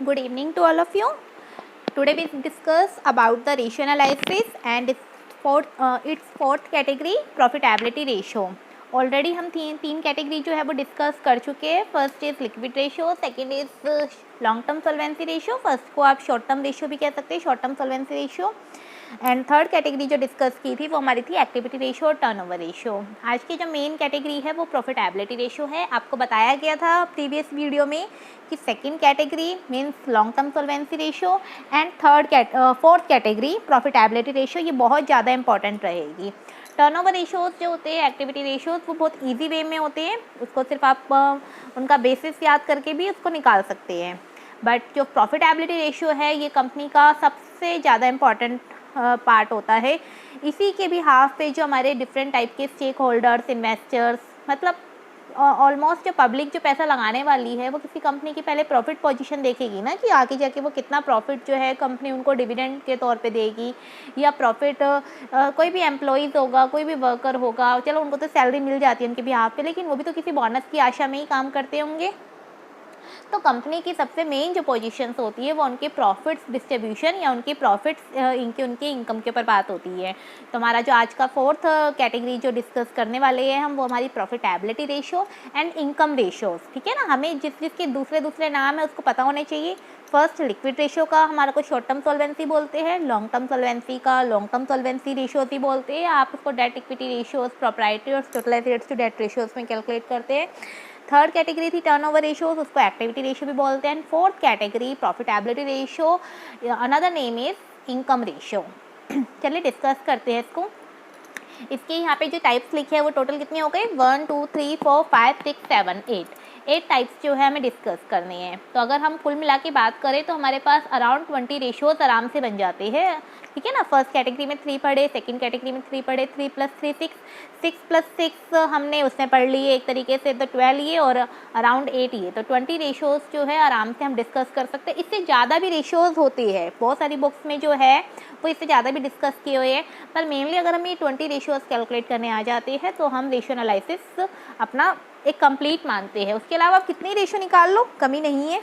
Good evening to all of you. Today we discuss about the ratio analysis and its fourth category profitability ratio. Already हम तीन category जो है वो discuss कर चुके हैं. First is liquid ratio, second is long term solvency ratio, first को आप शॉर्ट टर्म रेशियो भी कह सकते हैं, short term solvency ratio. And third category जो डिस्कस की थी वो हमारी थी एक्टिविटी रेशियो और टर्नओवर रेशियो. आज की जो मेन कैटेगरी है वो प्रॉफिटेबिलिटी रेशियो है. आपको बताया गया था प्रीवियस वीडियो में कि second category means long term solvency ratio and fourth category profitability ratio. ये बहुत ज़्यादा इंपॉर्टेंट रहेगी. टर्नओवर रेशियोज जो होते हैं, एक्टिविटी रेशियोज, वो बहुत इजी वे में होते हैं. उसको सिर्फ आप उनका बेसिस याद करके भी उसको निकाल सकते हैं. बट जो प्रॉफिटेबिलिटी रेशियो है ये कंपनी का सबसे ज़्यादा इम्पॉर्टेंट पार्ट होता है. इसी के भी हाफ पे जो हमारे डिफरेंट टाइप के स्टेक होल्डर्स, इन्वेस्टर्स, मतलब ऑलमोस्ट जो पब्लिक जो पैसा लगाने वाली है वो किसी कंपनी की पहले प्रॉफिट पोजीशन देखेगी ना, कि आगे जाके वो कितना प्रॉफिट जो है कंपनी उनको डिविडेंड के तौर पे देगी, या प्रॉफिट कोई भी एम्प्लॉइज़ होगा, कोई भी वर्कर होगा, चलो उनको तो सैलरी मिल जाती है उनके बिहाफ पे, लेकिन वो भी तो किसी बोनस की आशा में ही काम करते होंगे. तो कंपनी की सबसे मेन जो पोजीशंस होती है वो उनके प्रॉफिट्स डिस्ट्रीब्यूशन या उनके प्रॉफिट्स उनके इनकम के ऊपर बात होती है. तो हमारा जो आज का फोर्थ कैटेगरी जो डिस्कस करने वाले हैं हम, वो हमारी profitability ratio and income ratios. ठीक है ना. हमें जिसके दूसरे नाम है उसको पता होने चाहिए. फर्स्ट लिक्विड रेशियो का हमारा को शॉर्ट टर्म सॉल्वेंसी बोलते हैं, लॉन्ग टर्म सॉल्वेंसी का लॉन्ग टर्म सॉल्वेंसी रेशियोज ही बोलते हैं. आप उसको डेट इक्विटी रेशियोज, प्रोप्राइटरी और total assets to debt ratios में कैलकुलेट करते हैं. थर्ड कैटेगरी थी टर्नओवर रेशियोज, उसको एक्टिविटी रेशियो भी बोलते हैं. Fourth category profitability ratio, another name is income ratio. चलिए डिस्कस करते हैं इसको. इसके यहाँ पे जो टाइप्स लिखे हैं वो टोटल कितने हो गए? 1 2 3 4 5 6 7 8 टाइप्स जो है हमें डिस्कस करने हैं. तो अगर हम कुल मिला के बात करें तो हमारे पास अराउंड 20 रेशियोज आराम से बन जाते हैं. ठीक है ना. फर्स्ट कैटेगरी में 3 पढ़े, सेकंड कैटेगरी में 3 पढ़े, 3 + 3 6, 6 + 6 हमने उसमें पढ़ लिए एक तरीके से, तो 12 ये और अराउंड 8 ये. तो 20 रेशियोज जो है आराम से हम डिस्कस कर सकते हैं. इससे ज़्यादा भी रेशियोज होती है, बहुत सारी बुक्स में जो है वो इससे ज़्यादा भी डिस्कस किए हुए हैं. पर मेनली अगर हम ये 20 रेशियोज कैलकुलेट करने आ जाते हैं तो हम रेशियो एनालिसिस अपना एक कंप्लीट मानते हैं. उसके अलावा आप कितनी रेशियो निकाल लो कमी नहीं है,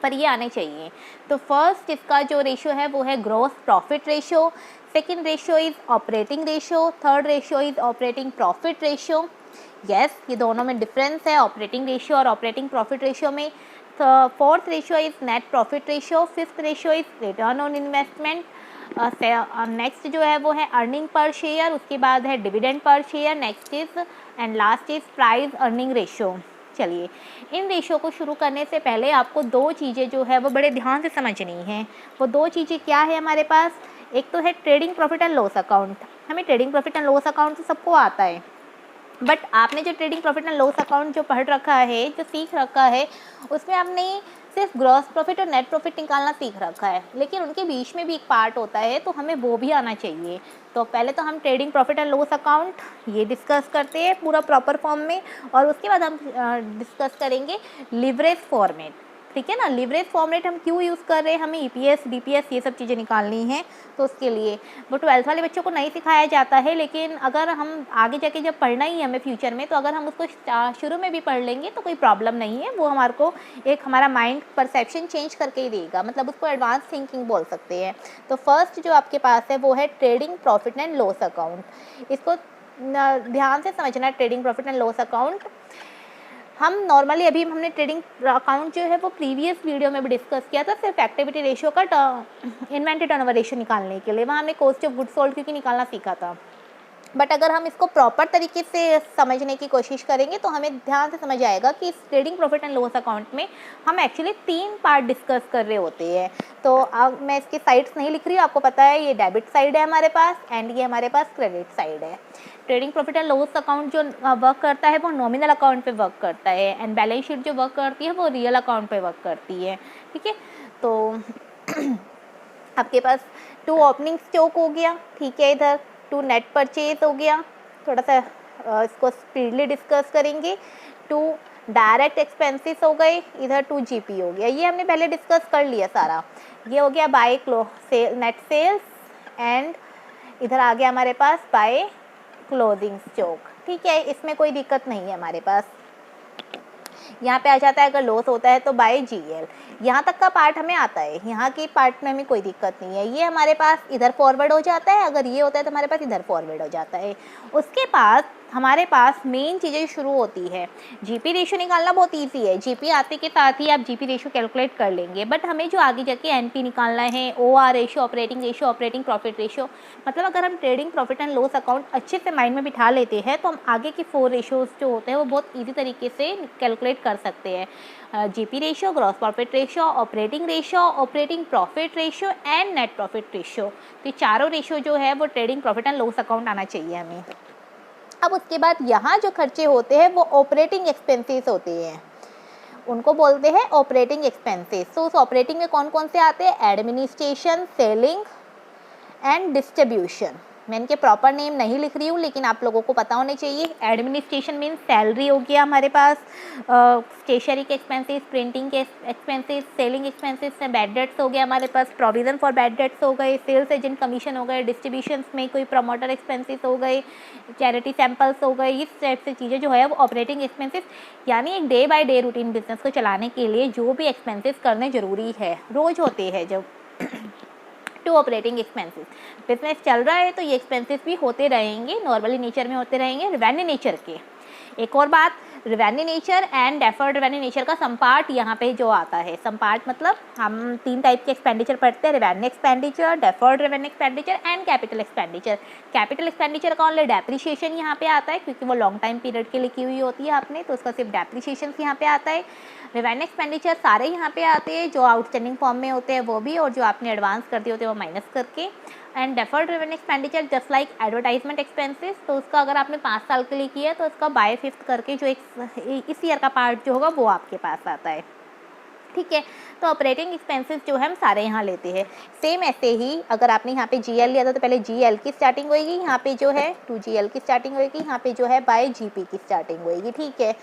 पर ये आने चाहिए. तो फर्स्ट इसका जो रेशियो है वो है gross profit ratio, second ratio is operating ratio, third ratio is operating profit ratio. Yes, ये दोनों में डिफरेंस है ऑपरेटिंग रेशियो और ऑपरेटिंग प्रॉफिट रेशियो में. Fourth ratio is net profit ratio, fifth ratio is return on investment. Next जो है वो है अर्निंग पर शेयर, उसके बाद है dividend per share, next is and last is price earning ratio. चलिए, इन रेशियो को शुरू करने से पहले आपको दो चीज़ें जो है वो बड़े ध्यान से समझनी है. वो दो चीज़ें क्या है हमारे पास? एक तो है trading profit and loss account. हमें trading profit and loss account तो सबको आता है, बट आपने जो trading profit and loss account जो पढ़ रखा है, जो सीख रखा है, उसमें आपने सिर्फ ग्रॉस प्रॉफिट और नेट प्रॉफिट निकालना सीख रखा है, लेकिन उनके बीच में भी एक पार्ट होता है, तो हमें वो भी आना चाहिए. तो पहले तो हम trading profit and loss account ये डिस्कस करते हैं पूरा प्रॉपर फॉर्म में, और उसके बाद हम डिस्कस करेंगे लिवरेज फॉर्मेट. ठीक है ना. लिवरेज फॉर्मेट हम क्यों यूज़ कर रहे हैं? हमें ईपीएस, डीपीएस ये सब चीज़ें निकालनी हैं, तो उसके लिए वो 12th वाले बच्चों को नहीं सिखाया जाता है. लेकिन अगर हम आगे जाके जब पढ़ना ही है हमें फ्यूचर में, तो अगर हम उसको शुरू में भी पढ़ लेंगे तो कोई प्रॉब्लम नहीं है. वो हमारे को एक हमारा माइंड परसेप्शन चेंज करके ही देगा, मतलब उसको एडवांस थिंकिंग बोल सकते हैं. तो फर्स्ट जो आपके पास है वो है trading profit and loss account. इसको ध्यान से समझना. Trading profit and loss account हम नॉर्मली अभी हमने ट्रेडिंग अकाउंट जो है वो प्रीवियस वीडियो में भी डिस्कस किया था, सिर्फ एक्टिविटी रेशियो का इन्वेंटरी टर्नओवर रेशियो निकालने के लिए. वहाँ हमने कॉस्ट ऑफ गुड्स सोल्ड क्योंकि निकालना सीखा था. बट अगर हम इसको प्रॉपर तरीके से समझने की कोशिश करेंगे तो हमें ध्यान से समझ आएगा कि इस trading profit and loss account में हम एक्चुअली 3 पार्ट डिस्कस कर रहे होते हैं. तो अब मैं इसके साइड्स नहीं लिख रही हूँ, आपको पता है ये डेबिट साइड है हमारे पास एंड ये हमारे पास क्रेडिट साइड है. Trading profit and loss account जो वर्क करता है वो नॉमिनल अकाउंट पे वर्क करता है, एंड बैलेंस शीट जो वर्क करती है वो रियल अकाउंट पे वर्क करती है. ठीक है. तो आपके पास 2 ओपनिंग स्टॉक हो गया. ठीक है. इधर 2 नेट परचेज हो गया. थोड़ा सा इसको स्पीडली डिस्कस करेंगे. 2 डायरेक्ट एक्सपेंसेस हो गए. इधर 2 जीपी हो गया. ये हमने पहले डिस्कस कर लिया सारा. ये हो गया बाय नेट सेल्स, एंड इधर आ गया हमारे पास बाय क्लोजिंग स्टॉक. ठीक है. इसमें कोई दिक्कत नहीं है हमारे पास. यहाँ पे आ जाता है अगर लॉस होता है तो बाय GL। यहाँ तक का पार्ट हमें आता है, यहाँ के पार्ट में हमें कोई दिक्कत नहीं है। ये हमारे पास इधर फॉरवर्ड हो जाता है, अगर ये होता है तो हमारे पास इधर फॉरवर्ड हो जाता है। उसके बाद हमारे पास मेन चीज़ें शुरू होती है। GP रेशो निकालना बहुत ईजी है, GP आते के साथ ही आप GP रेशो कैलकुलेट कर लेंगे, बट हमें जो आगे जाके NP निकालना है, OR ratio, operating ratio, operating profit ratio, मतलब अगर हम trading profit and loss account अच्छे से माइंड में बिठा लेते हैं तो हम आगे के 4 रेशोज़ जो होते हैं वो बहुत ईजी तरीके से कैलकुलेट कर सकते हैं। GP ratio, gross profit ratio, operating ratio, operating profit ratio and net profit ratio. तो ये चारों रेशो जो है वो trading profit and loss account आना चाहिए हमें। अब उसके बाद यहाँ जो खर्चे होते हैं वो ऑपरेटिंग एक्सपेंसेस होते हैं, उनको बोलते हैं ऑपरेटिंग एक्सपेंसेस। तो उस ऑपरेटिंग में कौन कौन से आते हैं? Administration, selling and distribution. मैं इनके प्रॉपर नेम नहीं लिख रही हूँ लेकिन आप लोगों को पता होने चाहिए। एडमिनिस्ट्रेशन मीन्स सैलरी हो गया हमारे पास, स्टेशनरी के एक्सपेंसेस, प्रिंटिंग के एक्सपेंसेस, सेलिंग एक्सपेंसेस से बैड डेट्स हो गया हमारे पास, प्रोविज़न फॉर बैड डेट्स हो गए, सेल्स एजेंट कमीशन हो गए, डिस्ट्रीब्यूशन में कोई प्रमोटर एक्सपेंसेस हो गए, चैरिटी सैंपल्स हो गए। इस टाइप से चीज़ें जो है वो ऑपरेटिंग एक्सपेंसेस, यानी एक day by day routine business को चलाने के लिए जो भी एक्सपेंसेस करने ज़रूरी है, रोज़ होते हैं जब टू ऑपरेटिंग एक्सपेंसेस। बिजनेस चल रहा है तो ये एक्सपेंसेस भी होते रहेंगे, नॉर्मली नेचर में होते रहेंगे, रिवेन्यू नेचर के। एक और बात, revenue nature and deferred revenue nature का सम पार्ट यहाँ पे जो आता है, सम पार्ट मतलब हम 3 टाइप के एक्सपेंडिचर पढ़ते हैं, revenue expenditure, deferred revenue expenditure and capital expenditure. Capital expenditure का ओनली डेप्रिशिएशन यहाँ पे आता है क्योंकि वो लॉन्ग टाइम पीरियड के लिए की हुई होती है आपने, तो उसका सिर्फ डेप्रिशिएशन यहाँ पे आता है। रिवेन्यू एक्सपेंडिचर सारे यहाँ पे आते हैं, जो आउटस्टैंडिंग फॉर्म में होते हैं वो भी, और जो आपने एडवांस कर दिए होते हैं वो माइनस करके। And deferred revenue expenditure just like advertisement expenses, तो उसका अगर आपने 5 साल के लिए किया है तो उसका बाय 5th करके जो इस ईयर का पार्ट जो होगा वो आपके पास आता है। ठीक है, तो ऑपरेटिंग एक्सपेंसेस जो है हम सारे यहाँ लेते हैं। सेम ऐसे ही अगर आपने यहाँ पे GL लिया था तो पहले GL की स्टार्टिंग होएगी, यहाँ पे जो है 2GL की स्टार्टिंग होएगी, यहाँ पे जो है बाय GP की स्टार्टिंग होएगी। ठीक है,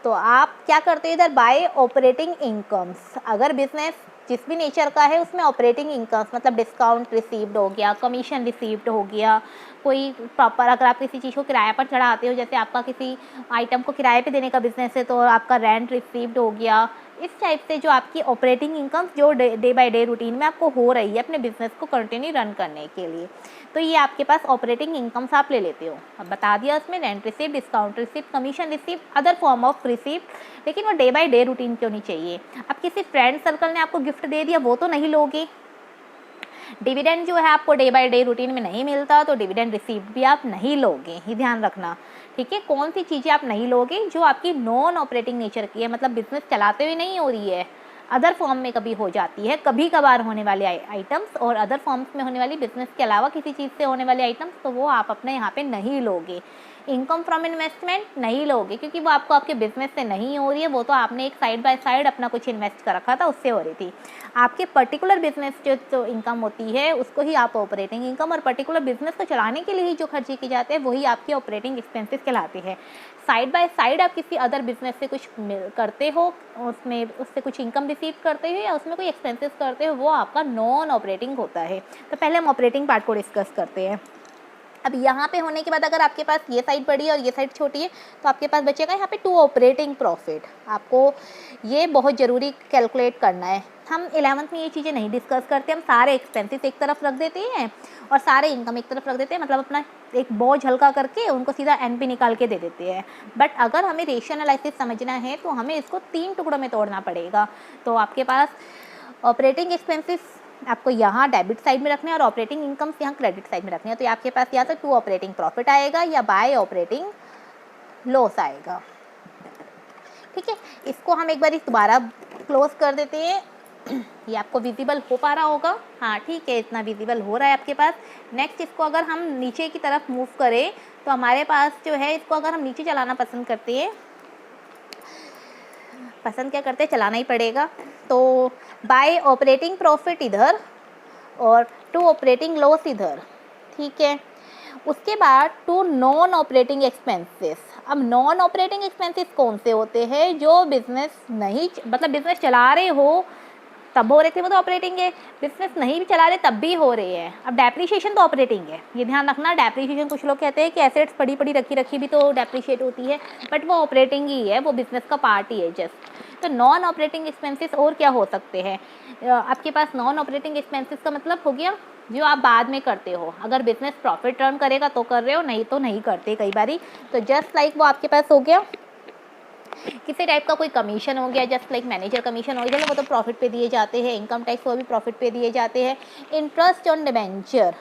तो आप क्या करते हो इधर? Bye operating incomes. अगर बिजनेस जिस भी नेचर का है उसमें ऑपरेटिंग इनकम्स मतलब डिस्काउंट रिसीव्ड हो गया, कमीशन रिसीव्ड हो गया, कोई प्रॉपर अगर आप किसी चीज़ को किराए पर चढ़ाते हो, जैसे आपका किसी आइटम को किराए पे देने का बिजनेस है तो आपका रेंट रिसीव्ड हो गया, इस टाइप से जो आपकी ऑपरेटिंग इनकम्स जो डे बाय डे रूटीन में आपको हो रही है अपने बिजनेस को कंटिन्यू रन करने के लिए, तो ये आपके पास ऑपरेटिंग इनकम्स आप ले लेते हो। अब बता दिया उसमें rent receive, discount receive, commission receive, other form of receive, लेकिन वो डे बाय डे रूटीन क्यों नहीं चाहिए? अब किसी फ्रेंड सर्कल ने आपको गिफ्ट दे दिया वो तो नहीं लोगे। डिविडेंड जो है आपको डे बाय डे रूटीन में नहीं मिलता तो डिविडेंड रिसीव भी आप नहीं लोगे, ही ध्यान रखना। ठीक है, कौन सी चीज़ें आप नहीं लोगे? जो आपकी नॉन ऑपरेटिंग नेचर की है, मतलब बिजनेस चलाते हुए नहीं हो रही है, अदर फॉर्म में कभी हो जाती है, कभी कभार होने वाले आइटम्स और अदर फॉर्म्स में होने वाली बिजनेस के अलावा किसी चीज़ से होने वाले आइटम्स, तो वो आप अपने यहाँ पे नहीं लोगे। इनकम फ्रॉम इन्वेस्टमेंट नहीं लोगे क्योंकि वो आपको आपके बिजनेस से नहीं हो रही है, वो तो आपने एक साइड बाय साइड अपना कुछ इन्वेस्ट कर रखा था उससे हो रही थी। आपके पर्टिकुलर बिजनेस जो इनकम होती है उसको ही आप ऑपरेटिंग इनकम, और पर्टिकुलर बिजनेस को चलाने के लिए ही जो खर्चे किए जाते हैं वही आपके ऑपरेटिंग एक्सपेंसेस कहलाते हैं। साइड बाय साइड आप किसी अदर बिजनेस से कुछ करते हो, उसमें उससे कुछ इनकम रिसीव करते हो या उसमें कोई एक्सपेंसेस करते हो, वो आपका नॉन ऑपरेटिंग होता है। तो पहले हम ऑपरेटिंग पार्ट को डिस्कस करते हैं। अब यहाँ पे होने के बाद अगर आपके पास ये साइड बड़ी है और ये साइड छोटी है तो आपके पास बचेगा यहाँ पे टू ऑपरेटिंग प्रॉफिट। आपको ये बहुत ज़रूरी कैलकुलेट करना है। हम 11th में ये चीज़ें नहीं डिस्कस करते, हम सारे एक्सपेंसेस एक तरफ रख देते हैं और सारे इनकम एक तरफ रख देते हैं, मतलब अपना एक बोझ हल्का करके उनको सीधा NP निकाल के दे देते हैं। बट अगर हमें रेशियो एनालिसिस समझना है तो हमें इसको 3 टुकड़ों में तोड़ना पड़ेगा। तो आपके पास ऑपरेटिंग एक्सपेंसेस आपको यहाँ डेबिट साइड में रखने हैं और ऑपरेटिंग इनकम्स यहाँ क्रेडिट साइड में रखने हैं। तो आपके पास या तो टू ऑपरेटिंग प्रॉफिट आएगा या बाय ऑपरेटिंग लॉस आएगा। ठीक है, इसको हम एक बार दोबारा क्लोज कर देते हैं। ये आपको विजिबल हो पा रहा होगा? हाँ ठीक है, इतना विजिबल हो रहा है आपके पास। नेक्स्ट इसको अगर हम नीचे की तरफ मूव करें तो हमारे पास जो है, इसको अगर हम नीचे चलाना पसंद करते हैं, क्या करते हैं, चलाना ही पड़ेगा। तो बाय ऑपरेटिंग प्रॉफिट इधर और टू ऑपरेटिंग लॉस इधर। ठीक है, उसके बाद टू नॉन ऑपरेटिंग एक्सपेंसेस। अब नॉन ऑपरेटिंग एक्सपेंसेस कौन से होते हैं? जो बिजनेस नहीं, मतलब बिजनेस चला रहे हो तब हो रहे थे वो तो ऑपरेटिंग है, बिजनेस नहीं भी चला रहे तब भी हो रही है। अब डेप्रिशिएशन तो ऑपरेटिंग है, ये ध्यान रखना। डेप्रिशिएशन कुछ लोग कहते हैं कि एसेट्स पड़ी पड़ी रखी रखी भी तो डेप्रिशिएट होती है, बट वो ऑपरेटिंग ही है, वो बिजनेस का पार्ट ही है जस्ट। तो नॉन ऑपरेटिंग एक्सपेंसेस और क्या हो सकते हैं आपके पास? नॉन ऑपरेटिंग एक्सपेंसेस का मतलब हो गया जो आप बाद में करते हो, अगर बिजनेस प्रॉफिट टर्न करेगा तो कर रहे हो, नहीं तो नहीं करते कई बारी। तो जस्ट लाइक वो आपके पास हो गया किसी टाइप का कोई कमीशन हो गया, जस्ट लाइक मैनेजर कमीशन हो गया, वो तो प्रॉफिट पे दिए जाते हैं। इनकम टैक्स वो भी प्रॉफिट पे दिए जाते हैं। Interest on debenture,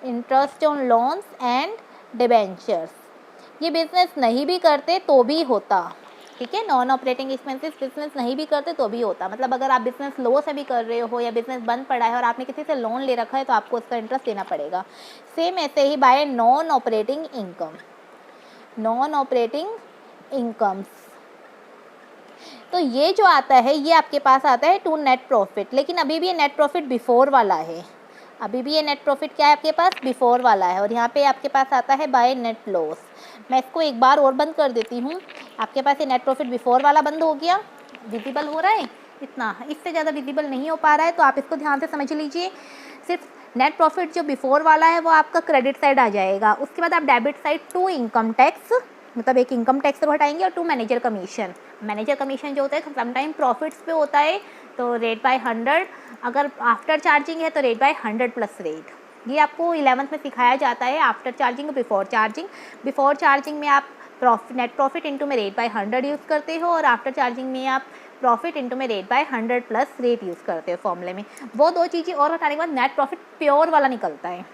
interest on loans and debentures, ये बिजनेस नहीं भी करते तो भी होता, ठीक है। नॉन ऑपरेटिंग एक्सपेंसेस बिजनेस नहीं भी करते तो भी होता, मतलब अगर आप बिजनेस लो से भी कर रहे हो या बिजनेस बंद पड़ा है और आपने किसी से लोन ले रखा है तो आपको उसका इंटरेस्ट देना पड़ेगा। सेम ऐसे ही by non operating income, non operating incomes, तो ये जो आता है ये आपके पास आता है टू नेट प्रॉफिट। लेकिन अभी भी ये नेट प्रॉफिट बिफोर वाला है, अभी भी ये नेट प्रॉफिट क्या है आपके पास? बिफोर वाला है। और यहाँ पे आपके पास आता है बाय नेट लॉस। मैं इसको एक बार और बंद कर देती हूँ, आपके पास ये नेट प्रॉफिट बिफोर वाला बंद हो गया। विजिबल हो रहा है इतना, इससे ज़्यादा विजिबल नहीं हो पा रहा है तो आप इसको ध्यान से समझ लीजिए। सिर्फ नेट प्रॉफिट जो बिफोर वाला है वो आपका क्रेडिट साइड आ जाएगा। उसके बाद आप debit side to income tax, मतलब एक इनकम टैक्स से हटाएंगे, और to manager commission. Manager commission जो होता है समटाइम प्रॉफिट्स पे होता है तो रेट बाय 100, अगर आफ्टर चार्जिंग है तो रेट बाय 100 प्लस रेट। ये आपको 11th में सिखाया जाता है, after charging before charging. Before charging में आप नेट प्रॉफिट इंटू में रेट बाय 100 यूज़ करते हो, और आफ्टर चार्जिंग में आप प्रॉफिट इंटू में rate by 100 plus rate use करते हो फॉर्मूले में। वो दो चीज़ें और हटाने के बाद नेट प्रॉफिट प्योर वाला निकलता है।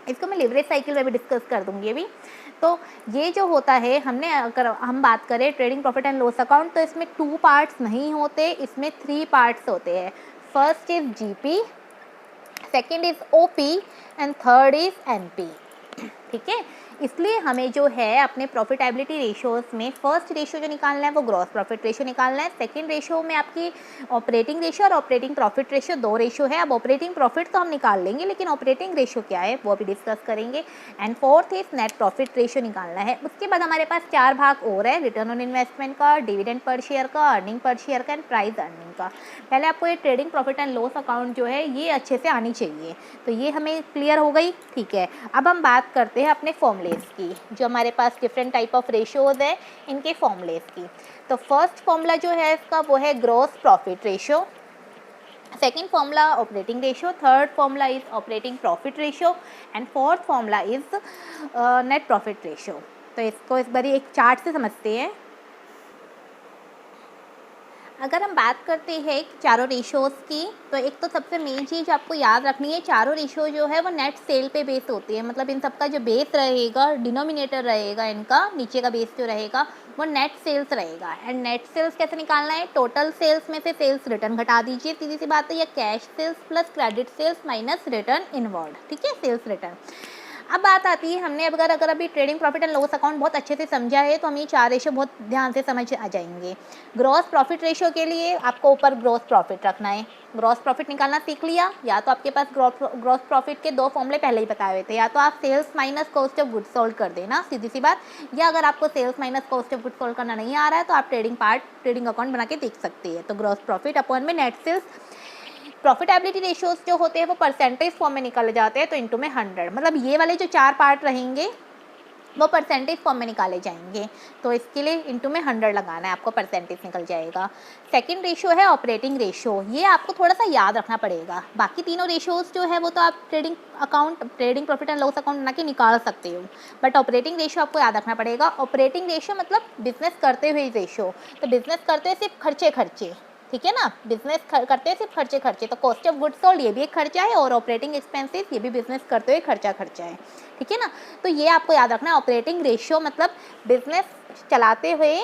इसको मैं लिवरेज साइकिल में भी डिस्कस कर दूंगी अभी। तो ये जो होता है, हमने अगर हम बात करें trading profit and loss account, तो इसमें 2 पार्ट्स नहीं होते, इसमें 3 पार्ट्स होते हैं। First is GP, second is OP and third is NP, ठीक है। इसलिए हमें जो है अपने प्रॉफिटेबिलिटी रेशियोज में फर्स्ट रेशियो जो निकालना है वो ग्रॉस प्रॉफिट रेशियो निकालना है। सेकंड रेशियो में आपकी ऑपरेटिंग रेशियो और ऑपरेटिंग प्रॉफिट रेशियो 2 रेशियो है। अब ऑपरेटिंग प्रॉफिट तो हम निकाल लेंगे, लेकिन ऑपरेटिंग रेशियो क्या है वो भी डिस्कस करेंगे। And fourth is net profit ratio निकालना है। उसके बाद हमारे पास 4 भाग और है, रिटर्न ऑन इन्वेस्टमेंट का, डिविडेंड पर शेयर का, अर्निंग पर शेयर का एंड प्राइस अर्निंग का। पहले आपको ये trading profit and loss account जो है ये अच्छे से आनी चाहिए, तो ये हमें क्लियर हो गई, ठीक है। अब हम बात करते हैं अपने फॉर्मूलेज की, जो हमारे पास डिफरेंट टाइप ऑफ रेशियोज है इनके फॉर्मूलेज की। तो फर्स्ट फॉर्मूला जो है इसका वो है gross profit ratio, second formula operating ratio, third formula is operating profit ratio and fourth formula is net profit ratio. तो इसको इस बार एक चार्ट से समझते हैं। अगर हम बात करते हैं चारों रेशियोज़ की, तो एक तो सबसे मेन चीज़ आपको याद रखनी है, चारों रेशियो जो है वो नेट सेल पे बेस होती है। मतलब इन सबका जो बेस रहेगा, डिनोमिनेटर रहेगा इनका, नीचे का बेस जो रहेगा वो नेट सेल्स रहेगा। एंड नेट सेल्स कैसे निकालना है? टोटल सेल्स में से सेल्स रिटर्न घटा दीजिए, सीधी सी बात है, या cash sales plus credit sales minus return inward, ठीक है, सेल्स रिटर्न। अब बात आती है, हमने अगर अभी trading profit and loss account बहुत अच्छे से समझा है तो हम ये 4 रेशियो बहुत ध्यान से समझ आ जाएंगे। ग्रॉस प्रॉफिट रेशियो के लिए आपको ऊपर ग्रॉस प्रॉफिट रखना है। ग्रॉस प्रॉफिट निकालना सीख लिया, या तो आपके पास ग्रॉस प्रॉफिट के 2 फॉर्मूले पहले ही बताए हुए थे, या तो आप sales minus cost of goods sold कर देना, सीधी सी बात, या अगर आपको sales minus cost of goods sold करना नहीं आ रहा है तो आप ट्रेडिंग अकाउंट बना के देख सकते हैं। तो ग्रॉस प्रॉफिट अपॉन में नेट सेल्स। प्रॉफिटेबिलिटी रेशियोज जो होते हैं वो परसेंटेज फॉर्म में निकल जाते हैं, तो इनटू में 100, मतलब ये वाले जो 4 पार्ट रहेंगे वो परसेंटेज फॉर्म में निकाले जाएंगे। तो इसके लिए इनटू में 100 लगाना है, आपको परसेंटेज निकल जाएगा। सेकंड रेशियो है ऑपरेटिंग रेशियो, ये आपको थोड़ा सा याद रखना पड़ेगा। बाकी तीनों रेशियोज जो है वो तो आप trading profit and loss account बना के निकाल सकते हो, बट ऑपरेटिंग रेशियो आपको याद रखना पड़ेगा। ऑपरेटिंग रेशियो मतलब बिजनेस करते हुए रेशियो, तो बिजनेस करते हुए सिर्फ खर्चे, ठीक है ना, बिजनेस करते हैं सिर्फ खर्चे, तो कॉस्ट ऑफ गुड्स सोल्ड ये भी एक खर्चा है, और ऑपरेटिंग एक्सपेंसेस ये भी बिजनेस करते हुए खर्चा है, ठीक है ना। तो ये आपको याद रखना है, ऑपरेटिंग रेशियो मतलब बिजनेस चलाते हुए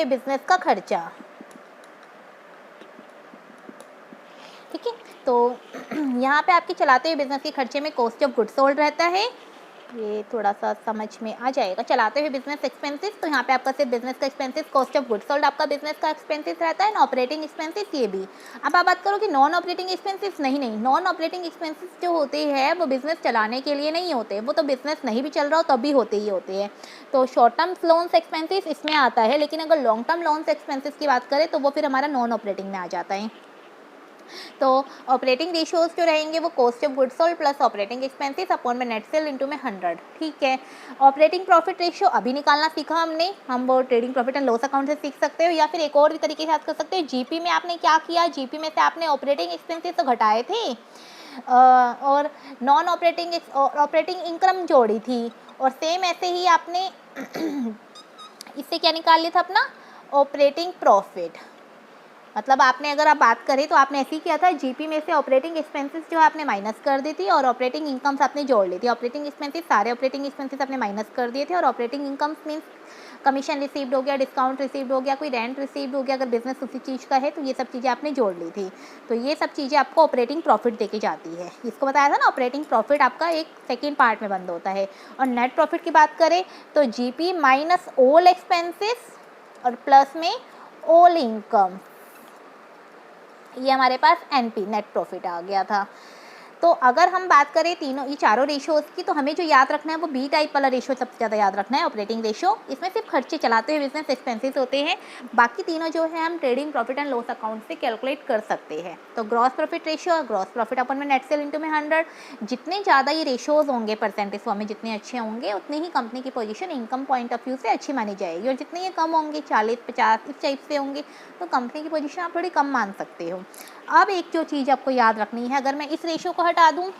बिजनेस का खर्चा, ठीक है। तो यहाँ पे आपके चलाते हुए बिजनेस के खर्चे में कॉस्ट ऑफ गुड्स सोल्ड रहता है, ये थोड़ा सा समझ में आ जाएगा। चलाते हुए बिजनेस एक्सपेंसेस, तो यहाँ पे आपका सिर्फ बिजनेस का expenses, cost of goods sold आपका बिजनेस का एक्सपेंसेस रहता है, ऑपरेटिंग एक्सपेंसेस ये भी। अब आप बात करो कि नॉन ऑपरेटिंग एक्सपेंसेस, नहीं, नॉन ऑपरेटिंग एक्सपेंसेस जो होते हैं वो बिजनेस चलाने के लिए नहीं होते, वो तो बिजनेस नहीं भी चल रहा हो तब भी होते ही होते हैं। तो शॉर्ट टर्म लोन्स एक्सपेंसेस इसमें आता है, लेकिन अगर लॉन्ग टर्म लोन्स एक्सपेंसेस की बात करें तो वो फिर हमारा नॉन ऑपरेटिंग में आ जाता है। तो ऑपरेटिंग रेशियोज जो रहेंगे वो cost of goods sold plus operating expenses upon में नेट सेल इनटू में 100। ठीक है, ऑपरेटिंग प्रॉफिट रेशियो अभी निकालना सीखा हमने, हम वो trading profit and loss account से सीख सकते हो, या फिर एक और भी तरीके से याद कर सकते हो। जीपी में आपने क्या किया, जीपी में से आपने ऑपरेटिंग एक्सपेंसेस तो घटाए थे और नॉन ऑपरेटिंग इनकम जोड़ी थी, और सेम ऐसे ही आपने इससे क्या निकाल लिया था अपना ऑपरेटिंग प्रॉफिट। मतलब आपने अगर आप बात करें तो आपने ऐसे ही किया था, जीपी में से ऑपरेटिंग एक्सपेंसेस जो है आपने माइनस कर दी थी और ऑपरेटिंग इनकम्स आपने जोड़ ली थी। ऑपरेटिंग एक्सपेंसेस, सारे ऑपरेटिंग एक्सपेंसेस आपने माइनस कर दिए थे, और operating incomes means commission received हो गया, डिस्काउंट रिसीव्ड हो गया, कोई रेंट रिसीव्ड हो गया, अगर बिजनेस उसी चीज़ का है तो ये सब चीज़ें आपने जोड़ ली थी। तो ये सब चीज़ें आपको ऑपरेटिंग प्रॉफिट देके जाती है। इसको बताया था ना, ऑपरेटिंग प्रॉफिट आपका एक सेकेंड पार्ट में बंद होता है। और नेट प्रॉफिट की बात करें तो जीपी माइनस ऑल एक्सपेंसेस और प्लस में ऑल इनकम, ये हमारे पास एनपी नेट प्रॉफिट आ गया था। तो अगर हम बात करें तीनों ये चारों रेशियोज़ की, तो हमें जो याद रखना है वो बी टाइप वाला रेशियो सबसे ज़्यादा याद रखना है, ऑपरेटिंग रेशियो। इसमें सिर्फ खर्चे चलाते हुए बिजनेस एक्सपेंसेस होते हैं, बाकी तीनों जो है हम trading profit and loss account से कैलकुलेट कर सकते हैं। तो ग्रॉस प्रॉफिट रेशियो और ग्रॉस प्रॉफिट अपन में नेट सेल इंटू में 100, जितने ज़्यादा ये रेशियोज़ होंगे परसेंटेज फॉर्म में, जितने अच्छे होंगे उतनी ही कंपनी की position income point of view से अच्छी मानी जाएगी, और जितने ये कम होंगे 40-50 इस टाइप से होंगे तो कंपनी की पोजीशन आप थोड़ी कम मान सकते हो। अब एक जो चीज़ आपको याद रखनी है, अगर मैं इस रेशियो को हटा दूँ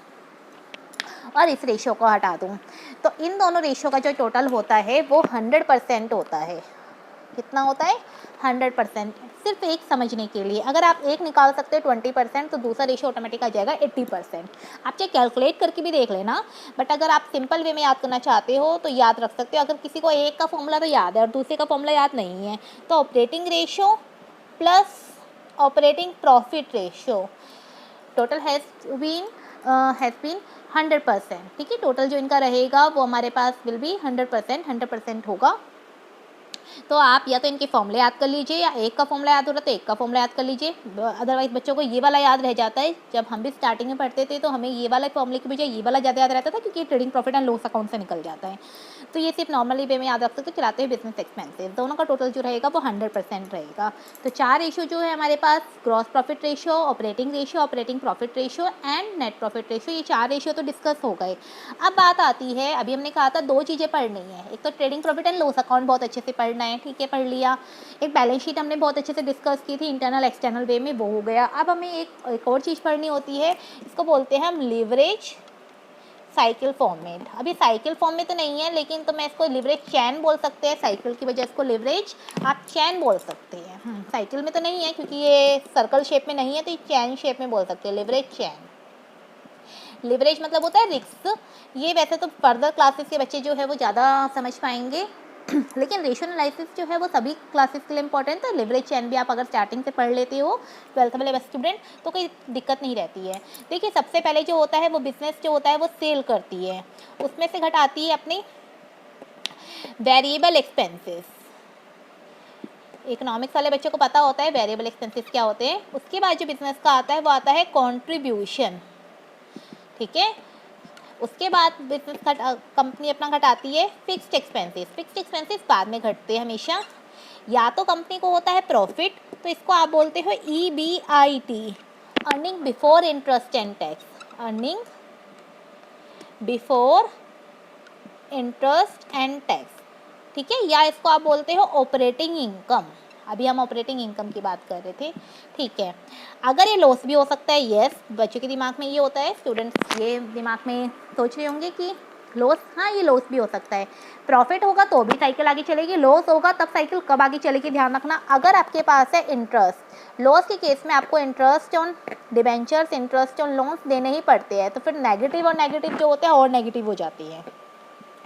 और इस रेशियो को हटा दूं तो इन दोनों रेशियो का जो टोटल होता है वो 100% होता है। कितना होता है? 100%। सिर्फ एक समझने के लिए, अगर आप एक निकाल सकते हो 20% तो दूसरा रेशियो ऑटोमेटिक आ जाएगा 80%। आप चाहे कैलकुलेट करके भी देख लेना, बट अगर आप सिंपल वे में याद करना चाहते हो तो याद रख सकते हो। अगर किसी को एक का फॉर्मूला तो याद है और दूसरे का फॉर्मूला याद नहीं है, तो operating ratio plus operating profit ratio total has been 100%। ठीक है, टोटल जो इनका रहेगा वो हमारे पास विल बी 100% होगा। तो आप या तो इनके फॉर्मूले याद कर लीजिए, या एक का फॉर्मूला याद हो रहा है तो एक का फॉर्मूला याद कर लीजिए। अदरवाइज बच्चों को ये वाला याद रह जाता है। जब हम भी स्टार्टिंग में पढ़ते थे तो हमें ये वाला फॉर्मूले की बजाय ये वाला ज़्यादा याद रहता था, क्योंकि trading profit and loss account से निकल जाता है। तो ये सिर्फ नॉर्मली वे में याद रख सकते हो। चलाते हुए बिजनेस एक्सपेंसेस दोनों का टोटल जो रहेगा वो 100% रहेगा। तो 4 रेशियो जो है हमारे पास, gross profit ratio, operating ratio, operating profit ratio and net profit ratio, ये 4 रेशियो तो डिस्कस हो गए। अब बात आती है, अभी हमने कहा था 2 चीज़ें पढ़नी है, एक तो trading profit and loss account बहुत अच्छे से पढ़ना है, ठीक है, पढ़ लिया। एक बैलेंस शीट हमने बहुत अच्छे से डिस्कस की थी इंटरनल एक्सटर्नल वे में, वो हो गया। अब हमें एक और चीज़ पढ़नी होती है, इसको बोलते हैं हम लिवरेज साइकिल फॉर्मेट। अभी साइकिल फॉर्म में तो नहीं है, लेकिन तो मैं इसको लिवरेज चैन बोल सकते हैं, साइकिल की वजह इसको लिवरेज आप चैन बोल सकते हैं। साइकिल में तो नहीं है क्योंकि ये सर्कल शेप में नहीं है, तो ये चैन शेप में बोल सकते हैं, लिवरेज चैन। लिवरेज मतलब होता है रिस्क। ये वैसे तो फर्दर क्लासेस के बच्चे जो है वो ज़्यादा समझ पाएंगे, लेकिन रेशियो एनालिसिस जो है वो सभी क्लासेस के लिए इंपॉर्टेंट है। लिवरेज चैन भी आप अगर स्टार्टिंग से पढ़ लेते हो 12th वाले स्टूडेंट तो कोई दिक्कत नहीं रहती है। देखिए, सबसे पहले जो होता है वो बिजनेस जो होता है वो सेल करती है, उसमें से घटाती है अपनी वेरिएबल एक्सपेंसेस। इकोनॉमिक्स वाले बच्चों को पता होता है वेरिएबल एक्सपेंसेस क्या होते हैं। उसके बाद जो बिजनेस का आता है वो आता है कॉन्ट्रीब्यूशन, ठीक है। उसके बाद बिजनेस कंपनी अपना घटाती है फिक्स्ड एक्सपेंसेस। फिक्स्ड एक्सपेंसेस बाद में घटते हैं हमेशा। या तो कंपनी को होता है प्रॉफिट, तो इसको आप बोलते हो EBIT, earning before interest and tax, earning before interest and tax, ठीक है। या इसको आप बोलते हो ऑपरेटिंग इनकम। अभी हम ऑपरेटिंग इनकम की बात कर रहे थे, ठीक है। अगर ये लॉस भी हो सकता है, यस, बच्चों के दिमाग में ये होता है, स्टूडेंट्स ये दिमाग में सोच रहे होंगे कि लॉस, हाँ ये लॉस भी हो सकता है। प्रॉफिट होगा तो भी साइकिल आगे चलेगी, लॉस होगा तब साइकिल कब आगे चलेगी, ध्यान रखना। अगर आपके पास है इंटरेस्ट, लॉस के केस में आपको interest on debentures, interest on loans देने ही पड़ते हैं, तो फिर नेगेटिव और नेगेटिव जो होते हैं और नेगेटिव हो जाती है।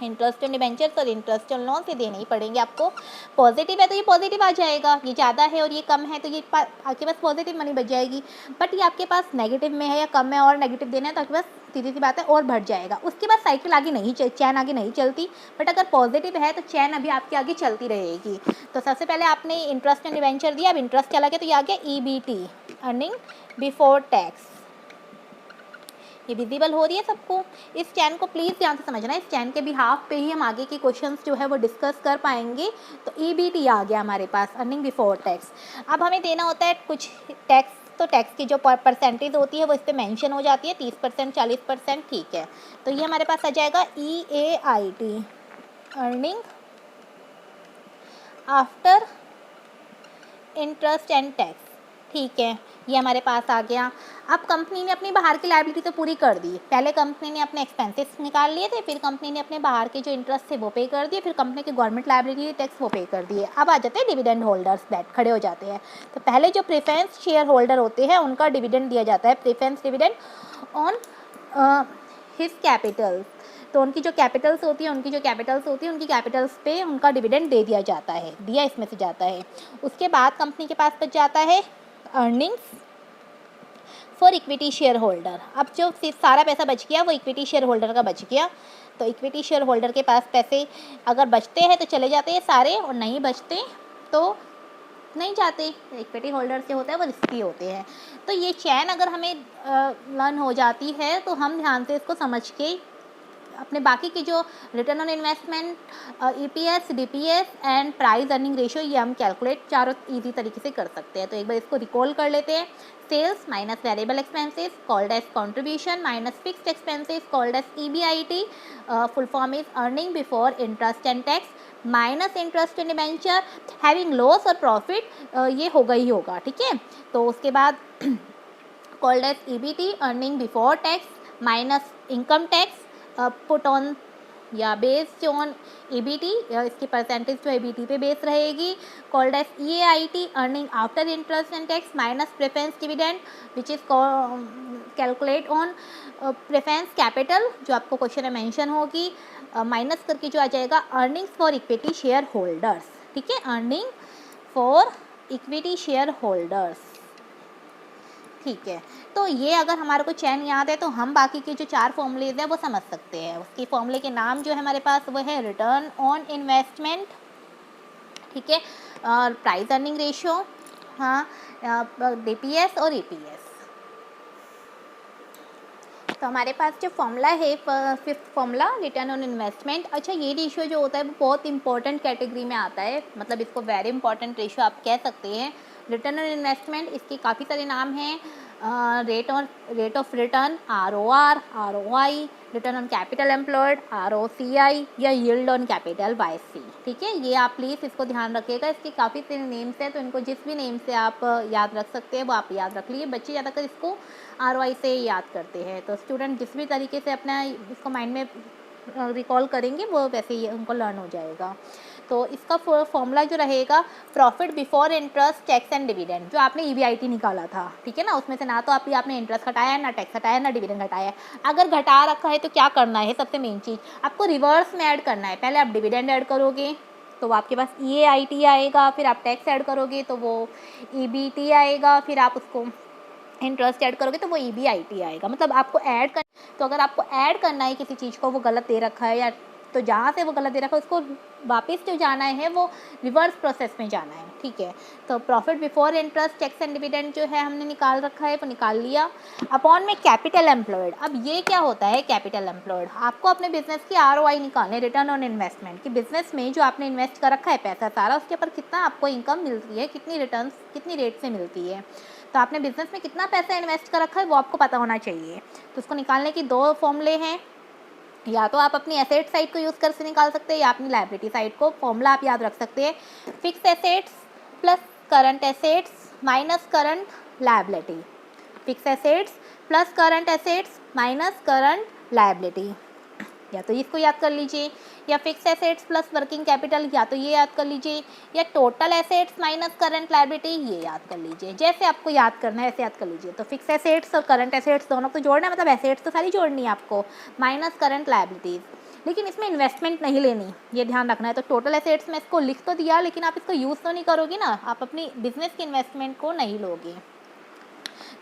इंटरेस्ट ऑन डिबेंचर्स और इंटरेस्ट ऑन लोन से देने ही पड़ेंगे आपको। पॉजिटिव है तो ये पॉजिटिव आ जाएगा, ये ज़्यादा है और ये कम है तो ये आपके पास पॉजिटिव मनी बच जाएगी। बट ये आपके पास नेगेटिव में है या कम है और नेगेटिव देना है तो आपके पास सीधी सी बात है, और बढ़ जाएगा। उसके बाद साइकिल आगे नहीं चैन आगे नहीं चलती, बट अगर पॉजिटिव है तो चैन अभी आपकी आगे चलती रहेगी। तो सबसे पहले आपने इंटरेस्ट एंड डिवेंचर दिया, अब इंटरेस्ट चला गया तो ये आ गया EBT, अर्निंग बिफोर टैक्स। ये विजिबल हो रही है सबको। इस चैन को प्लीज़ ध्यान से समझना, इस चैन के बिहाफ पे ही हम आगे के क्वेश्चंस जो है वो डिस्कस कर पाएंगे। तो EBT आ गया हमारे पास, अर्निंग बिफोर टैक्स। अब हमें देना होता है कुछ टैक्स, तो टैक्स की जो परसेंटेज होती है वो इस पर मैंशन हो जाती है, 30%, 40%, ठीक है। तो ये हमारे पास आ जाएगा EAIT, earning after interest and tax, ठीक है। ये हमारे पास आ गया। अब कंपनी ने अपनी बाहर की लायबिलिटी तो पूरी कर दी। पहले कंपनी ने अपने एक्सपेंसेस निकाल लिए थे, फिर कंपनी ने अपने बाहर के जो इंटरेस्ट थे वो पे कर दिए, फिर कंपनी के गवर्नमेंट लायबिलिटी टैक्स वो पे कर दिए। अब आ जाते हैं डिविडेंड होल्डर्स, बैठ खड़े हो जाते हैं। तो पहले जो प्रेफरेंस शेयर होल्डर होते हैं उनका डिविडेंड दिया जाता है, preference dividend on his capital. तो उनकी जो कैपिटल्स होती है उनकी कैपिटल्स पे उनका डिविडेंड दे दिया जाता है, दिया इसमें से जाता है। उसके बाद कंपनी के पास बच जाता है earnings for equity share holder. अब जो सारा पैसा बच गया वो इक्विटी शेयर होल्डर का बच गया। तो इक्विटी शेयर होल्डर के पास पैसे अगर बचते हैं तो चले जाते हैं सारे, और नहीं बचते तो नहीं जाते। इक्विटी होल्डर से होता है वो रिस्की होते हैं। तो ये चैन अगर हमें लर्न हो जाती है तो हम ध्यान से इसको समझ के अपने बाकी की जो return on investment, EPS, DPS and price earning ratio, ये हम कैलकुलेट चारों इजी तरीके से कर सकते हैं। तो एक बार इसको रिकॉल कर लेते हैं। Sales minus variable expenses called as contribution minus fixed expenses called as EBIT, full form is earning before interest and tax minus interest and debenture having loss और प्रॉफिट, ये होगा ही होगा, ठीक है। तो उसके बाद called as EBT, earning before tax minus income tax put on या बेस्ड ऑन EBT, इसकी परसेंटेज जो EBT पे बेस रहेगी, called as EAIT, earning after interest and tax minus preference dividend which is calculate on preference capital, जो आपको question में mention होगी, minus करके जो आ जाएगा earnings for equity share holders, ठीक है, earning for equity share holders, ठीक है। तो ये अगर हमारे को चैन याद है तो हम बाकी के जो 4 फॉर्मूलेज हैं वो समझ सकते हैं। उसकी फॉर्मूले के नाम जो है हमारे पास वो है रिटर्न ऑन इन्वेस्टमेंट, ठीक है, और प्राइस अर्निंग रेशियो, हाँ, DPS और EPS। तो हमारे पास जो फॉर्मूला है, fifth formula return on investment. अच्छा, ये रेशियो जो होता है वो बहुत इंपॉर्टेंट कैटेगरी में आता है, मतलब इसको वेरी इंपॉर्टेंट रेशियो आप कह सकते हैं। रिटर्न ऑन इन्वेस्टमेंट, इसके काफ़ी सारे नाम हैं, rate of return, ROR, ROI, return on capital employed, ROCI, या यील्ड ऑन कैपिटल YC, ठीक है। ये आप प्लीज़ इसको ध्यान रखिएगा, इसके काफ़ी सारे नेम्स हैं, तो इनको जिस भी नेम से आप याद रख सकते हैं वो आप याद रख लीजिए। बच्चे ज़्यादातर इसको ROI से याद करते हैं, तो स्टूडेंट जिस भी तरीके से अपना इसको माइंड में रिकॉल करेंगे वो वैसे ही उनको लर्न हो जाएगा। तो इसका फॉर्मूला जो रहेगा, profit before interest tax and dividend, जो आपने EBIT निकाला था, ठीक है ना, उसमें से ना तो आपने इंटरेस्ट घटाया, ना टैक्स घटाया, ना डिविडेंड घटाया। अगर घटा रखा है तो क्या करना है, सबसे मेन चीज़ आपको रिवर्स में ऐड करना है। पहले आप डिविडेंड ऐड करोगे तो आपके पास EAIT आएगा, फिर आप टैक्स ऐड करोगे तो वो EBT आएगा, फिर आप उसको इंटरेस्ट ऐड करोगे तो वो EBIT आएगा। मतलब आपको ऐड कर, तो अगर आपको ऐड करना है किसी चीज़ को, वो गलत दे रखा है या तो जहाँ से वो गलत दे रखा है उसको वापस जो जाना है वो रिवर्स प्रोसेस में जाना है, ठीक है। तो profit before interest tax and dividend जो है हमने निकाल रखा है वो निकाल लिया। अपॉन में कैपिटल एम्प्लॉयड, अब ये क्या होता है कैपिटल एम्प्लॉयड, आपको अपने बिजनेस की ROI निकालने, रिटर्न ऑन इन्वेस्टमेंट, कि बिजनेस में जो आपने इन्वेस्ट कर रखा है पैसा सारा, उसके ऊपर कितना आपको इनकम मिलती है, कितनी रिटर्न कितनी रेट से मिलती है। तो आपने बिजनेस में कितना पैसा इन्वेस्ट कर रखा है वो आपको पता होना चाहिए। तो उसको निकालने की 2 फॉर्मूले हैं, या तो आप अपनी एसेट साइड को यूज़ कर से निकाल सकते हैं या अपनी लायबिलिटी साइड को। फॉर्मूला आप याद रख सकते हैं, fix assets plus current assets minus current liability, fix assets plus current assets minus current liability, या तो इसको याद कर लीजिए, या fix assets plus working capital, या तो ये याद कर लीजिए, या total assets minus current liability, ये याद कर लीजिए। जैसे आपको याद करना है ऐसे याद कर लीजिए। तो फिक्स एसेट्स और करंट एसेट्स दोनों को जोड़ना है, मतलब एसेट्स तो सारी जोड़नी है आपको, माइनस करंट लायबिलिटीज़, लेकिन इसमें इन्वेस्टमेंट नहीं लेनी, ये ध्यान रखना है। तो टोटल एसेट्स में इसको लिख तो दिया, लेकिन आप इसको यूज़ तो नहीं करोगे ना, आप अपनी बिजनेस की इन्वेस्टमेंट को नहीं लोगे।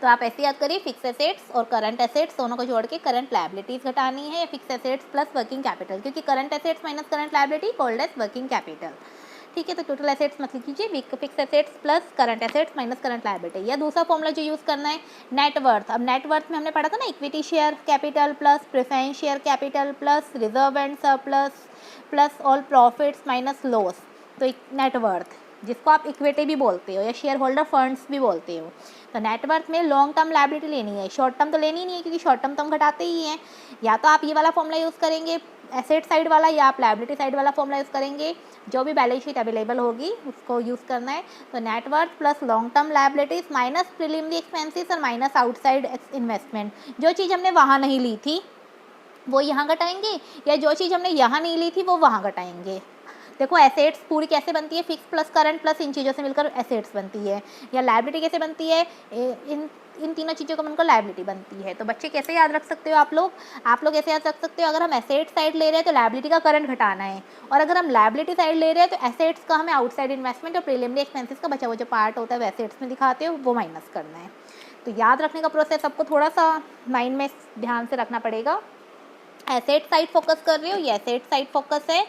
तो आप ऐसे याद करिए, फिक्स एसेट्स और करंट एसेट्स दोनों को जोड़ के करंट लायबिलिटीज घटानी है, fix assets plus working capital, क्योंकि current assets minus current liability called as working capital. ठीक है, तो टोटल एसेट्स मत कीजिए, fix assets plus current assets minus current liability. या दूसरा फॉर्मूला जो यूज़ करना है नेटवर्थ। अब नेटवर्थ में हमने पढ़ा था ना, equity share capital plus preference share capital plus reserve and surplus plus all profits minus loss. तो नेटवर्थ, जिसको आप इक्विटी भी बोलते हो या शेयर होल्डर फंड्स भी बोलते हो। तो नेटवर्थ में लॉन्ग टर्म लायबिलिटी लेनी है, शॉर्ट टर्म तो लेनी नहीं है, क्योंकि शॉर्ट टर्म तो हम घटाते ही हैं। या तो आप ये वाला फॉर्मूला यूज़ करेंगे एसेट साइड वाला, या आप लायबिलिटी साइड वाला फॉर्मूला यूज़ करेंगे, जो भी बैलेंस शीट अवेलेबल होगी उसको यूज़ करना है। तो net worth plus long term liabilities minus preliminary expenses और माइनस आउटसाइड इन्वेस्टमेंट। जो चीज़ हमने वहाँ नहीं ली थी वो यहाँ घटाएंगे, या जो चीज़ हमने यहाँ नहीं ली थी वो वहाँ घटाएंगे। देखो एसेट्स पूरी कैसे बनती है, फिक्स प्लस करंट प्लस इन चीज़ों से मिलकर एसेट्स बनती है। या लायबिलिटी कैसे बनती है, इन तीनों चीज़ों को मिलकर लायबिलिटी बनती है। तो बच्चे कैसे याद रख सकते हो आप लोग ऐसे याद रख सकते हो, अगर हम एसेट साइड ले रहे हैं तो लायबिलिटी का करंट घटाना है, और अगर हम लायबिलिटी साइड ले रहे हैं तो एसेट्स का हमें आउटसाइड इन्वेस्टमेंट और प्रीलिमिनरी एक्सपेंसेस का बचा हुआ जो पार्ट होता है वो एसेट्स में दिखाते हो वो माइनस करना है। तो याद रखने का प्रोसेस आपको थोड़ा सा माइंड में ध्यान से रखना पड़ेगा। एसेट साइड फोकस कर रहे हो, ये एसेट साइड फोकस है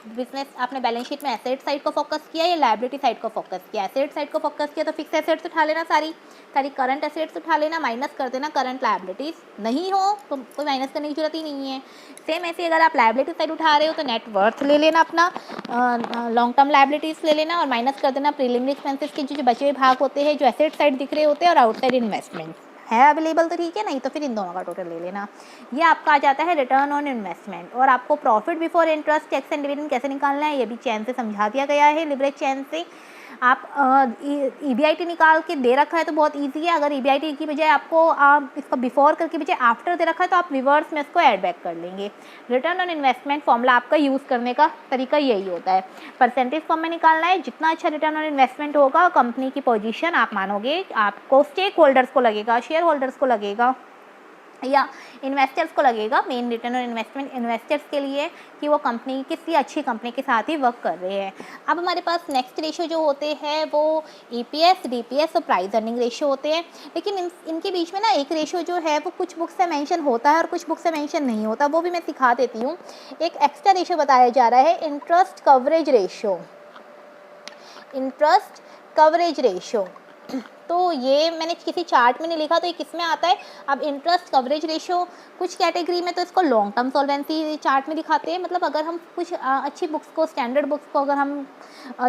बिजनेस, आपने बैलेंस शीट में एसेट साइड को फोकस किया या लायबिलिटी साइड को फोकस किया। एसेट साइड को फोकस किया तो फिक्स एसेट्स उठा लेना, सारी करंट एसेट्स उठा लेना, माइनस कर देना करंट लायबिलिटीज। नहीं हो तो कोई माइनस करने की जरूरत ही नहीं है। सेम ऐसे अगर आप लायबिलिटी साइड उठा रहे हो तो नेट वर्थ ले लेना अपना, लॉन्ग टर्म लायबिलिटीज ले लेना और माइनस कर देना प्रीलिमिनरी एक्सपेंसेस के जो बचे हुए भाग होते हैं जो एसेट साइड दिख रहे होते हैं और आउटसाइड इन्वेस्टमेंट है अवेलेबल तो ठीक है, नहीं तो फिर इन दोनों का टोटल ले लेना। ये आपका आ जाता है रिटर्न ऑन इन्वेस्टमेंट। और आपको profit before interest tax and dividend कैसे निकालना है ये भी चैन से समझा दिया गया है, लिवरेज चैन से। आप EBIT निकाल के दे रखा है तो बहुत इजी है। अगर EBIT की बजाय आपको इसका बिफोर करके बजाय आफ्टर दे रखा है तो आप रिवर्स में इसको ऐड बैक कर लेंगे। रिटर्न ऑन इन्वेस्टमेंट फॉर्मूला आपका यूज़ करने का तरीका यही होता है, परसेंटेज फॉर्म में निकालना है। जितना अच्छा रिटर्न ऑन इन्वेस्टमेंट होगा कंपनी की पोजीशन आप मानोगे, आपको स्टेक होल्डर्स को लगेगा, शेयर होल्डर्स को लगेगा या इन्वेस्टर्स को लगेगा। Main return on investment investors के लिए कि वो कंपनी किसी अच्छी कंपनी के साथ ही वर्क कर रहे हैं। अब हमारे पास नेक्स्ट रेशियो जो होते हैं वो EPS, DPS और प्राइस अर्निंग रेशियो होते हैं। लेकिन इनके बीच में ना एक रेशियो जो है वो कुछ बुक्स से मेंशन होता है और कुछ बुक्स से मेंशन नहीं होता, वो भी मैं सिखा देती हूँ। एक एक्स्ट्रा रेशियो बताया जा रहा है interest coverage ratio, interest coverage ratio. तो ये मैंने किसी चार्ट में नहीं लिखा, तो ये किस में आता है। अब इंटरेस्ट कवरेज रेशियो कुछ कैटेगरी में तो इसको लॉन्ग टर्म सॉल्वेंसी चार्ट में दिखाते हैं, मतलब अगर हम कुछ अच्छी बुक्स को, स्टैंडर्ड बुक्स को अगर हम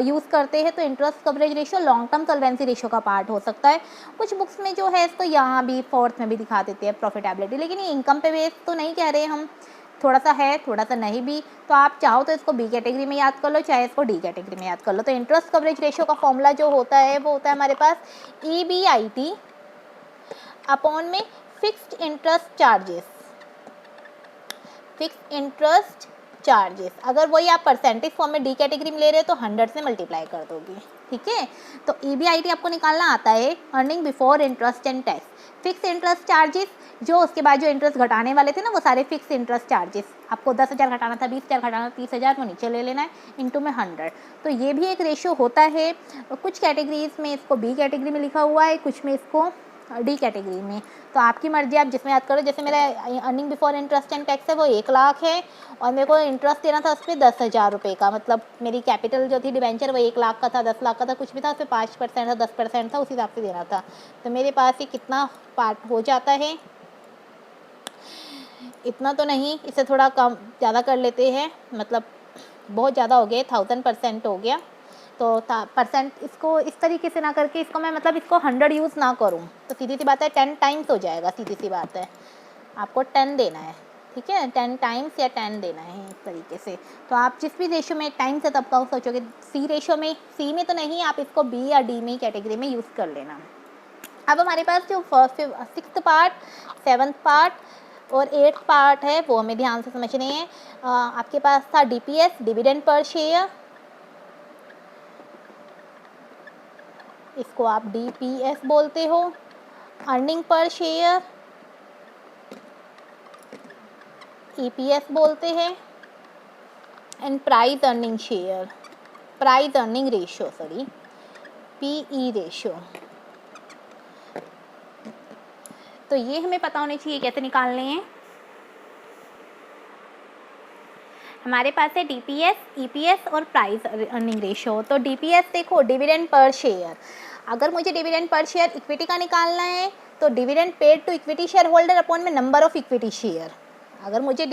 यूज़ करते हैं तो interest coverage ratio long term solvency ratio का पार्ट हो सकता है। कुछ बुक्स में जो है इसको यहाँ भी फोर्थ में भी दिखा देते हैं प्रॉफिटेबिलिटी, लेकिन ये इनकम पे बेस तो नहीं कह रहे हम, थोड़ा सा है थोड़ा सा नहीं भी। तो आप चाहो तो इसको B कैटेगरी में याद कर लो, चाहे इसको D कैटेगरी में याद कर लो। तो इंटरेस्ट कवरेज रेशियो का फॉर्मूला जो होता है वो होता है हमारे पास EBIT अपॉन में fixed interest charges, fixed interest charges. अगर वही आप परसेंटेज फॉर्म में D कैटेगरी में ले रहे हो तो 100 से मल्टीप्लाई कर दोगे, ठीक है। तो EBIT आपको निकालना आता है earning before interest and tax. Fix interest charges जो उसके बाद जो इंटरेस्ट घटाने वाले थे ना वो सारे फिक्स इंटरेस्ट चार्जेस, आपको 10,000 घटाना था, 20,000 घटाना, 30,000 वो नीचे ले लेना है इंटू में 100। तो ये भी एक रेशियो होता है। कुछ कैटेगरीज में इसको B कैटेगरी में लिखा हुआ है, कुछ में इसको D कैटेगरी में। तो आपकी मर्जी, आप जिसमें याद करो। जैसे मेरा earning before interest and tax है वो 1 लाख है और मेरे को इंटरेस्ट देना था उस पर 10,000 रुपये का, मतलब मेरी कैपिटल जो थी डिबेंचर वो 1 लाख का था, 10 लाख का था, कुछ भी था, उस पर 5% था, 10% था, उस हिसाब से देना था। तो मेरे पास ये कितना पार्ट हो जाता है, इतना तो नहीं, इसे थोड़ा कम ज़्यादा कर लेते हैं, मतलब बहुत ज़्यादा हो गया, 1000% हो गया। तो परसेंट इसको इस तरीके से ना करके इसको मैं मतलब इसको 100 यूज़ ना करूं तो सीधी सी बात है 10 टाइम्स हो जाएगा, सीधी सी बात है। आपको 10 देना है, ठीक है, 10 टाइम्स या 10 देना है इस तरीके से। तो आप जिस भी रेशियो में टाइम से तब का सोचोगे, C रेशियो में, C में तो नहीं, आप इसको B या D में कैटेगरी में यूज़ कर लेना। अब हमारे पास जो 6th पार्ट, 7th पार्ट और 8th पार्ट है वो हमें ध्यान से समझने हैं। आपके पास था DPS, डिविडेंड पर शेयर, इसको आप DPS बोलते हो। अर्निंग पर शेयर EPS बोलते हैं। And price earning share, price earning ratio, sorry PE ratio, तो ये हमें पता होने चाहिए कैसे निकालने हैं। हमारे पास है डीपीएस, ईपीएस और प्राइस अर्निंग रेशो। तो डीपीएस देखो, डिविडेंड पर शेयर। अगर मुझे डिविडेंड पर शेयर इक्विटी का निकालना है तो dividend paid to equity share holder upon में नंबर ऑफ इक्विटी शेयर। अगर मुझे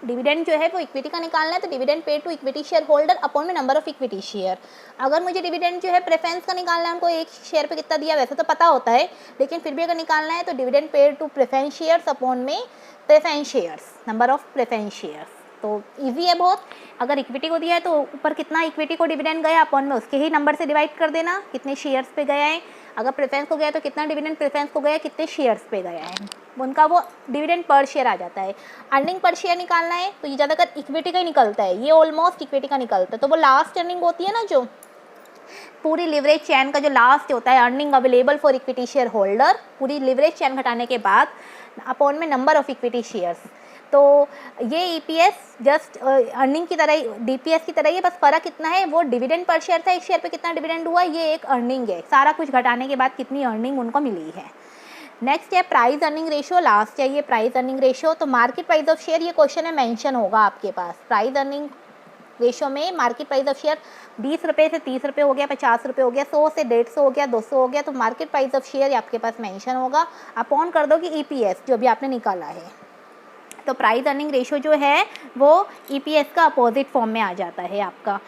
डिविडेंड जो है वो इक्विटी का निकालना है तो dividend paid to equity share holder upon में नंबर ऑफ इक्विटी शेयर। अगर मुझे डिविडेंड जो है प्रेफरेंस का निकालना है, हमको एक शेयर पे कितना दिया वैसे तो पता होता है, लेकिन फिर भी अगर निकालना है तो dividend paid to preference shares upon में preference shares, number of preference shares. तो इजी है बहुत। अगर इक्विटी को दिया है तो ऊपर कितना इक्विटी को डिविडेंड गया अपॉन में उसके ही नंबर से डिवाइड कर देना कितने शेयर्स पे गया है। अगर प्रेफरेंस को गया तो कितना डिविडेंड प्रेफरेंस को गया, कितने शेयर्स पे गया है, उनका वो डिविडेंड पर शेयर आ जाता है। अर्निंग पर शेयर निकालना है तो ये ज़्यादातर इक्विटी का ही निकलता है, ये ऑलमोस्ट इक्विटी का निकलता है। तो वो लास्ट अर्निंग होती है ना, जो पूरी लिवरेज चैन का जो लास्ट होता है, earning available for equity share holder, पूरी लिवरेज चैन घटाने के बाद अपॉन में नंबर ऑफ इक्विटी शेयर्स। तो ये ईपीएस जस्ट अर्निंग की तरह ही, डीपीएस की तरह ही, बस फ़र्क कितना है, वो डिविडेंड पर शेयर था, एक शेयर पे कितना डिविडेंड हुआ, ये एक अर्निंग है, सारा कुछ घटाने के बाद कितनी अर्निंग उनको मिली है। नेक्स्ट है प्राइस अर्निंग रेशियो, लास्ट है ये प्राइस अर्निंग रेशियो। तो मार्केट प्राइस ऑफ शेयर, ये क्वेश्चन है मेंशन होगा आपके पास। प्राइस अर्निंग रेशियो में मार्केट प्राइस ऑफ शेयर 20 रुपये से 30 रुपये हो गया, 50 रुपये हो गया, 100 से 150 हो गया, 200 हो गया, तो मार्केट प्राइस ऑफ शेयर आपके पास मेंशन होगा। अपॉन कर दो कि ईपीएस जो भी आपने निकाला है। तो प्राइस अर्निंग रेशियो जो है वो ईपीएस का अपोजिट फॉर्म में आ जाता है आपका।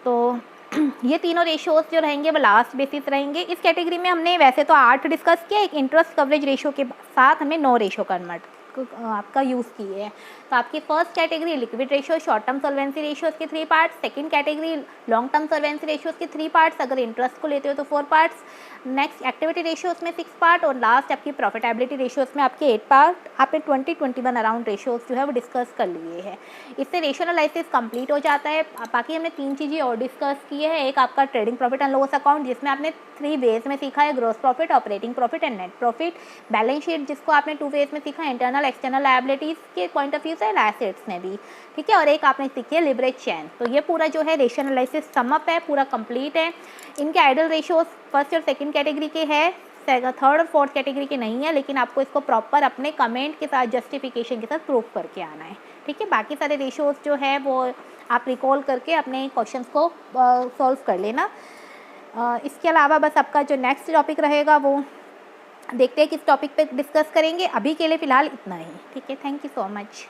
तो ये तीनों रेशियोज जो रहेंगे वो लास्ट बेसिस रहेंगे। इस कैटेगरी में हमने वैसे तो 8 डिस्कस किया, एक इंटरेस्ट कवरेज रेशियो के साथ हमें 9 रेशियो कन्वर्ट आपका यूज़ किए हैं। तो आपकी first category liquid ratio, short term solvency ratios के 3 parts, second category long term solvency ratios के 3 पार्ट्स, अगर इंटरेस्ट को लेते हो तो 4 पार्ट्स, नेक्स्ट एक्टिविटी रेशियोज में 6 पार्ट, और लास्ट आपकी प्रॉफिटेबिलिटी रेशियोज में आपके 8 पार्ट। आपने 20-21 अराउंड रेशियोज जो है वो डिस्कस कर लिए हैं। इससे रेशियो एनालिसिस कंप्लीट हो जाता है। बाकी हमने 3 चीज़ें और डिस्कस की है। एक आपका trading profit and loss account, जिसमें आपने 3 वेज में सीखा है, gross profit, operating profit and net profit. Balance sheet जिसको आपने 2 वेज में सीखा, इंटरनल एक्सटर्नल लायबिलिटीज़ के पॉइंट ऑफ व्यू से, एसेट्स में भी, ठीक है। और एक आपने सीखी है लिवरेज चैन। तो ये पूरा जो है रेशियो एनालिसिस समअप है, पूरा कंप्लीट है। इनके आइडल रेशियोज फर्स्ट और सेकंड कैटेगरी के हैं, थर्ड और फोर्थ कैटेगरी के नहीं है, लेकिन आपको इसको प्रॉपर अपने कमेंट के साथ, जस्टिफिकेशन के साथ प्रूव करके आना है, ठीक है। बाकी सारे रेशियोज जो है वो आप रिकॉल करके अपने क्वेश्चंस को सॉल्व कर लेना। इसके अलावा बस आपका जो नेक्स्ट टॉपिक रहेगा वो देखते हैं किस टॉपिक पे डिस्कस करेंगे। अभी के लिए फ़िलहाल इतना ही, ठीक है। Thank you so much.